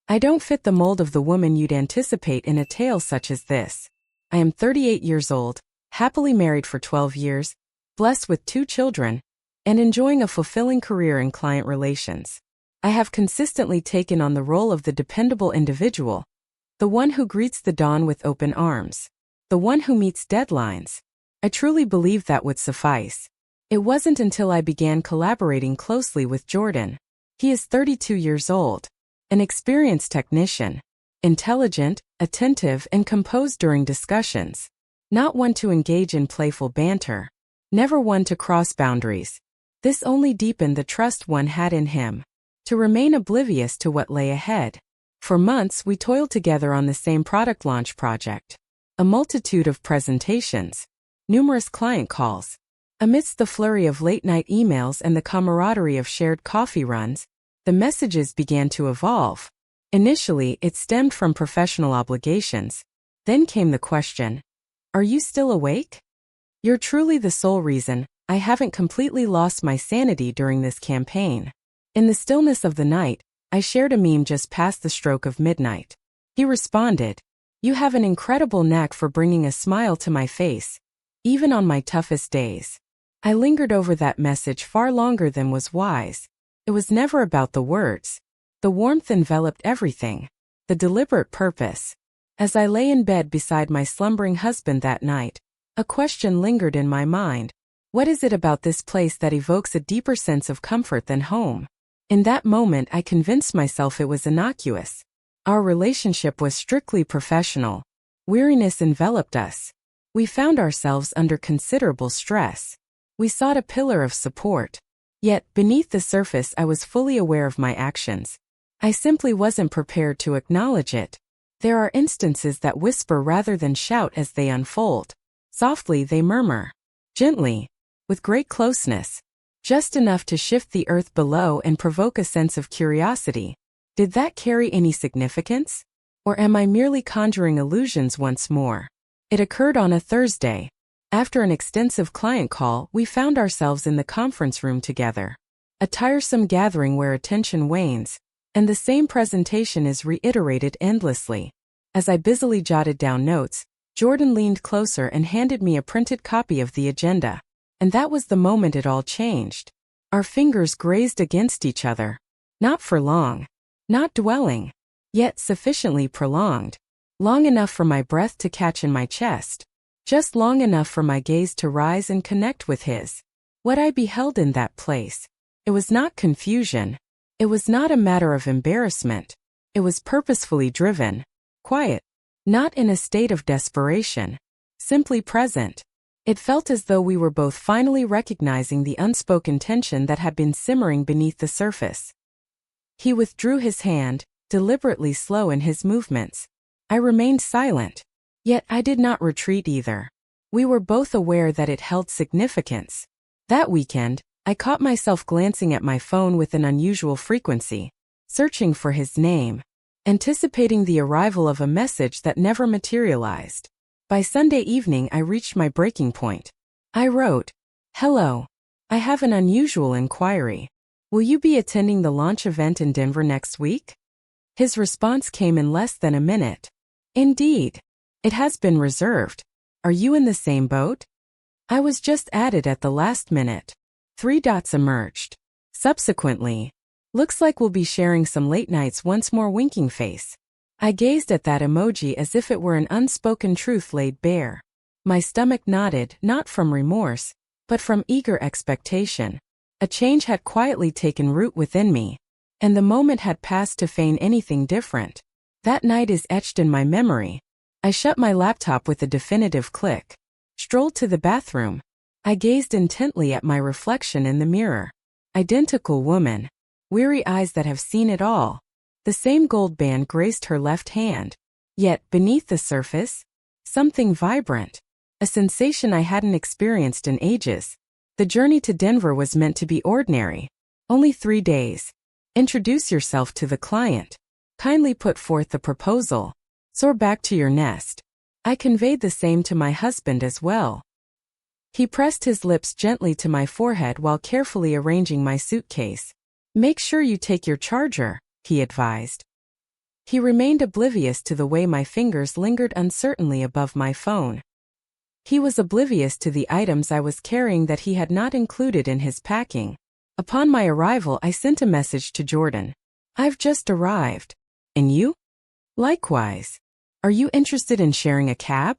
I don't fit the mold of the woman you'd anticipate in a tale such as this. I am 38 years old, happily married for 12 years, blessed with 2 children, and enjoying a fulfilling career in client relations. I have consistently taken on the role of the dependable individual, the one who greets the dawn with open arms, the one who meets deadlines. I truly believed that would suffice. It wasn't until I began collaborating closely with Jordan. He is 32 years old, an experienced technician, intelligent, attentive, and composed during discussions, not one to engage in playful banter, never one to cross boundaries. This only deepened the trust one had in him, to remain oblivious to what lay ahead. For months we toiled together on the same product launch project. A multitude of presentations, numerous client calls. Amidst the flurry of late-night emails and the camaraderie of shared coffee runs, the messages began to evolve. Initially, it stemmed from professional obligations. Then came the question, "Are you still awake? You're truly the sole reason I haven't completely lost my sanity during this campaign." In the stillness of the night, I shared a meme just past the stroke of midnight. He responded, "You have an incredible knack for bringing a smile to my face, even on my toughest days." I lingered over that message far longer than was wise. It was never about the words. The warmth enveloped everything, the deliberate purpose. As I lay in bed beside my slumbering husband that night, a question lingered in my mind. What is it about this place that evokes a deeper sense of comfort than home? In that moment I convinced myself it was innocuous. Our relationship was strictly professional. Weariness enveloped us. We found ourselves under considerable stress. We sought a pillar of support. Yet, beneath the surface I was fully aware of my actions. I simply wasn't prepared to acknowledge it. There are instances that whisper rather than shout as they unfold. Softly they murmur. Gently. With great closeness. Just enough to shift the earth below and provoke a sense of curiosity. Did that carry any significance? Or am I merely conjuring illusions once more? It occurred on a Thursday. After an extensive client call, we found ourselves in the conference room together. A tiresome gathering where attention wanes, and the same presentation is reiterated endlessly. As I busily jotted down notes, Jordan leaned closer and handed me a printed copy of the agenda. And that was the moment it all changed. Our fingers grazed against each other. Not for long. Not dwelling. Yet sufficiently prolonged. Long enough for my breath to catch in my chest. Just long enough for my gaze to rise and connect with his. What I beheld in that place. It was not confusion. It was not a matter of embarrassment. It was purposefully driven. Quiet. Not in a state of desperation. Simply present. It felt as though we were both finally recognizing the unspoken tension that had been simmering beneath the surface. He withdrew his hand, deliberately slow in his movements. I remained silent. Yet I did not retreat either. We were both aware that it held significance. That weekend, I caught myself glancing at my phone with an unusual frequency, searching for his name, anticipating the arrival of a message that never materialized. By Sunday evening I reached my breaking point. I wrote, "Hello. I have an unusual inquiry. Will you be attending the launch event in Denver next week?" His response came in less than a minute. "Indeed. It has been reserved. Are you in the same boat?" I was just added at the last minute. 3 dots emerged. Subsequently, "Looks like we'll be sharing some late nights once more," winking face. I gazed at that emoji as if it were an unspoken truth laid bare. My stomach knotted, not from remorse, but from eager expectation. A change had quietly taken root within me, and the moment had passed to feign anything different. That night is etched in my memory. I shut my laptop with a definitive click, strolled to the bathroom. I gazed intently at my reflection in the mirror. Identical woman. Weary eyes that have seen it all. The same gold band graced her left hand. Yet, beneath the surface, something vibrant. A sensation I hadn't experienced in ages. The journey to Denver was meant to be ordinary. Only 3 days. Introduce yourself to the client. Kindly put forth the proposal. Soar back to your nest. I conveyed the same to my husband as well. He pressed his lips gently to my forehead while carefully arranging my suitcase. "Make sure you take your charger," he advised. He remained oblivious to the way my fingers lingered uncertainly above my phone. He was oblivious to the items I was carrying that he had not included in his packing. Upon my arrival, I sent a message to Jordan. "I've just arrived. And you?" "Likewise. Are you interested in sharing a cab?"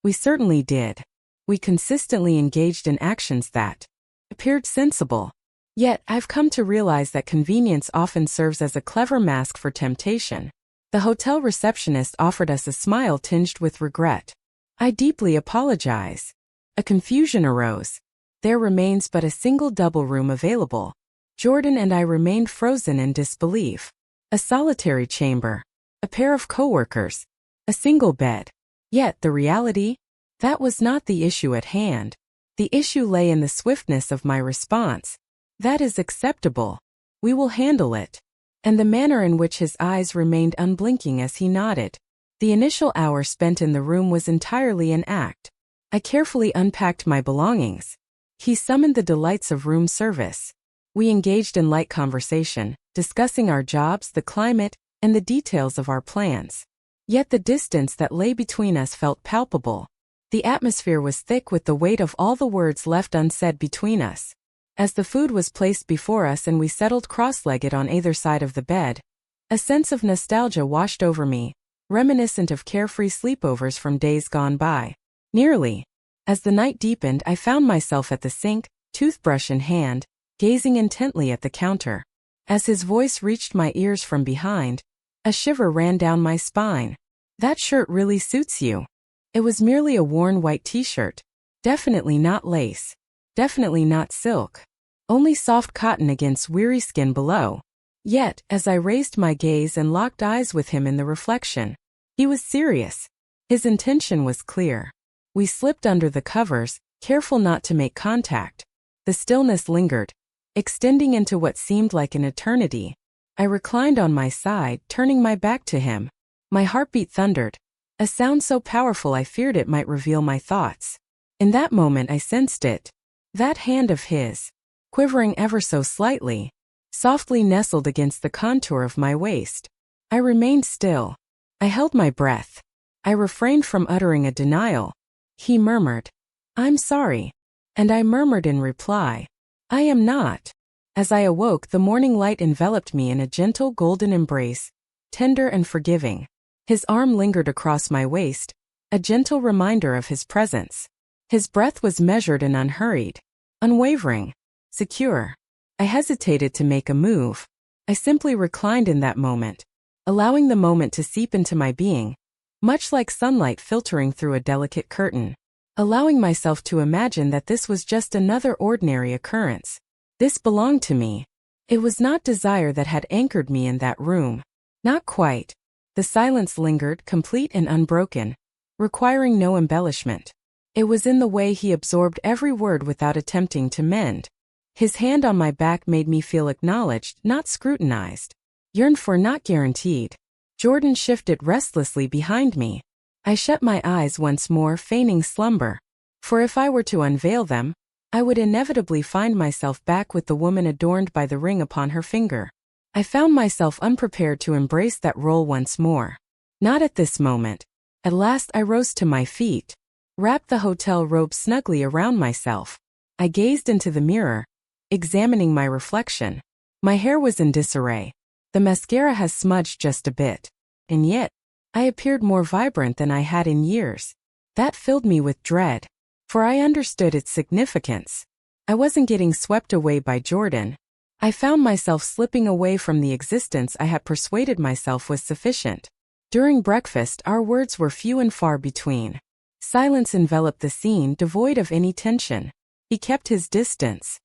We certainly did. We consistently engaged in actions that appeared sensible. Yet, I've come to realize that convenience often serves as a clever mask for temptation. The hotel receptionist offered us a smile tinged with regret. "I deeply apologize." A confusion arose. There remains but a single double room available. Jordan and I remained frozen in disbelief. A solitary chamber. A pair of coworkers. A single bed. Yet the reality? That was not the issue at hand. The issue lay in the swiftness of my response. "That is acceptable. We will handle it." And the manner in which his eyes remained unblinking as he nodded. The initial hour spent in the room was entirely an act. I carefully unpacked my belongings. He summoned the delights of room service. We engaged in light conversation, discussing our jobs, the climate, and the details of our plans. Yet the distance that lay between us felt palpable. The atmosphere was thick with the weight of all the words left unsaid between us. As the food was placed before us and we settled cross-legged on either side of the bed, a sense of nostalgia washed over me, reminiscent of carefree sleepovers from days gone by. Nearly. As the night deepened, I found myself at the sink, toothbrush in hand, gazing intently at the counter. As his voice reached my ears from behind, a shiver ran down my spine. "That shirt really suits you." It was merely a worn white t-shirt. Definitely not lace. Definitely not silk. Only soft cotton against weary skin below. Yet, as I raised my gaze and locked eyes with him in the reflection, he was serious. His intention was clear. We slipped under the covers, careful not to make contact. The stillness lingered, extending into what seemed like an eternity. I reclined on my side, turning my back to him. My heartbeat thundered, a sound so powerful I feared it might reveal my thoughts. In that moment I sensed it. That hand of his, quivering ever so slightly, softly nestled against the contour of my waist. I remained still. I held my breath. I refrained from uttering a denial. He murmured, "I'm sorry." And I murmured in reply, "I am not." As I awoke, the morning light enveloped me in a gentle golden embrace, tender and forgiving. His arm lingered across my waist, a gentle reminder of his presence. His breath was measured and unhurried, unwavering, secure. I hesitated to make a move. I simply reclined in that moment, allowing the moment to seep into my being, much like sunlight filtering through a delicate curtain. Allowing myself to imagine that this was just another ordinary occurrence. This belonged to me. It was not desire that had anchored me in that room. Not quite. The silence lingered, complete and unbroken, requiring no embellishment. It was in the way he absorbed every word without attempting to mend. His hand on my back made me feel acknowledged, not scrutinized. Yearned for, not guaranteed. Jordan shifted restlessly behind me. I shut my eyes once more, feigning slumber. For if I were to unveil them, I would inevitably find myself back with the woman adorned by the ring upon her finger. I found myself unprepared to embrace that role once more. Not at this moment. At last I rose to my feet, wrapped the hotel robe snugly around myself. I gazed into the mirror, examining my reflection. My hair was in disarray. The mascara has smudged just a bit. And yet, I appeared more vibrant than I had in years. That filled me with dread, for I understood its significance. I wasn't getting swept away by Jordan. I found myself slipping away from the existence I had persuaded myself was sufficient. During breakfast, our words were few and far between. Silence enveloped the scene, devoid of any tension. He kept his distance.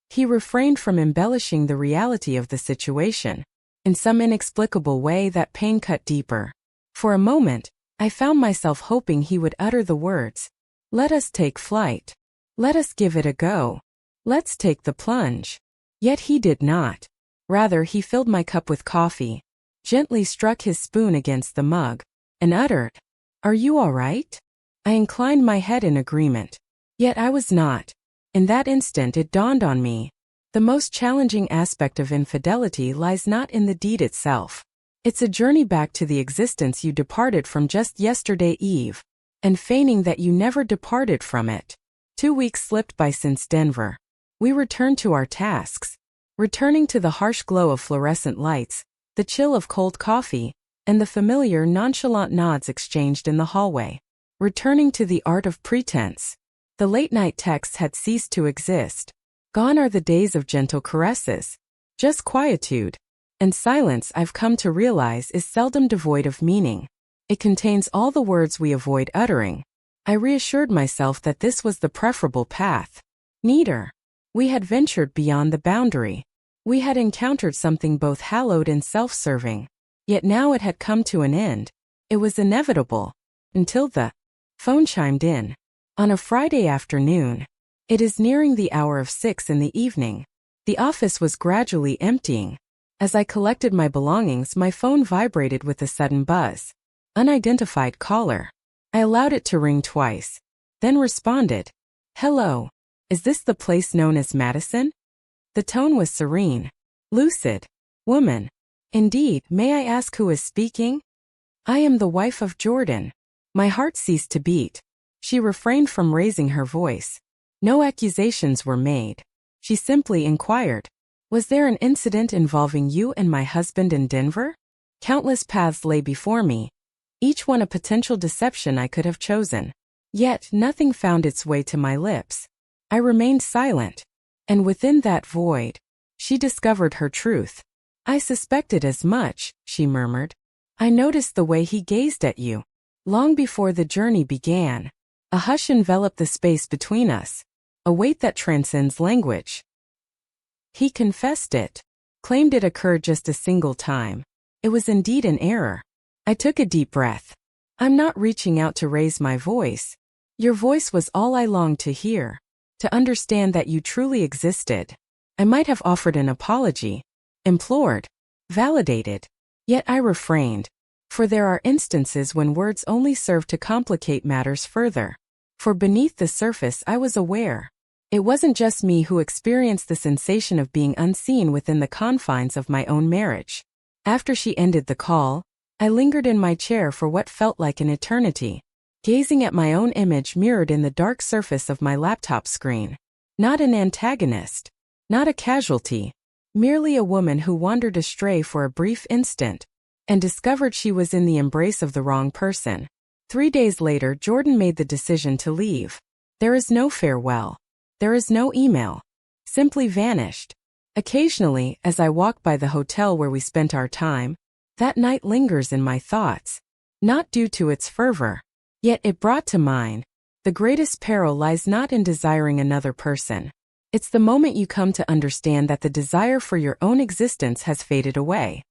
He refrained from embellishing the reality of the situation. In some inexplicable way, that pain cut deeper. For a moment, I found myself hoping he would utter the words, "Let us take flight. Let us give it a go. Let's take the plunge." Yet he did not. Rather, he filled my cup with coffee, gently struck his spoon against the mug, and uttered, "Are you all right?" I inclined my head in agreement. Yet I was not. In that instant it dawned on me. The most challenging aspect of infidelity lies not in the deed itself. It's a journey back to the existence you departed from just yesterday eve, and feigning that you never departed from it. 2 weeks slipped by since Denver. We returned to our tasks, returning to the harsh glow of fluorescent lights, the chill of cold coffee, and the familiar nonchalant nods exchanged in the hallway. Returning to the art of pretense. The late-night texts had ceased to exist. Gone are the days of gentle caresses. Just quietude. And silence, I've come to realize, is seldom devoid of meaning. It contains all the words we avoid uttering. I reassured myself that this was the preferable path. Neater. We had ventured beyond the boundary. We had encountered something both hallowed and self-serving. Yet now it had come to an end. It was inevitable. Until the phone chimed in. On a Friday afternoon. It is nearing the hour of 6 in the evening. The office was gradually emptying. As I collected my belongings, my phone vibrated with a sudden buzz. Unidentified caller. I allowed it to ring twice. Then responded. Hello. Is this the place known as Madison? The tone was serene. Lucid. Woman. Indeed, may I ask who is speaking? I am the wife of Jordan. My heart ceased to beat. She refrained from raising her voice. No accusations were made. She simply inquired. Was there an incident involving you and my husband in Denver? Countless paths lay before me, each one a potential deception I could have chosen. Yet nothing found its way to my lips. I remained silent. And within that void, she discovered her truth. I suspected as much, she murmured. I noticed the way he gazed at you. Long before the journey began, a hush enveloped the space between us, a weight that transcends language. He confessed it, claimed it occurred just a single time. It was indeed an error. I took a deep breath. I'm not reaching out to raise my voice. Your voice was all I longed to hear, to understand that you truly existed. I might have offered an apology, implored, validated. Yet I refrained, for there are instances when words only serve to complicate matters further. For beneath the surface I was aware. It wasn't just me who experienced the sensation of being unseen within the confines of my own marriage. After she ended the call, I lingered in my chair for what felt like an eternity, gazing at my own image mirrored in the dark surface of my laptop screen. Not an antagonist, not a casualty, merely a woman who wandered astray for a brief instant and discovered she was in the embrace of the wrong person. 3 days later, Jordan made the decision to leave. There is no farewell. There is no email. Simply vanished. Occasionally, as I walk by the hotel where we spent our time, that night lingers in my thoughts. Not due to its fervor. Yet it brought to mind, the greatest peril lies not in desiring another person. It's the moment you come to understand that the desire for your own existence has faded away.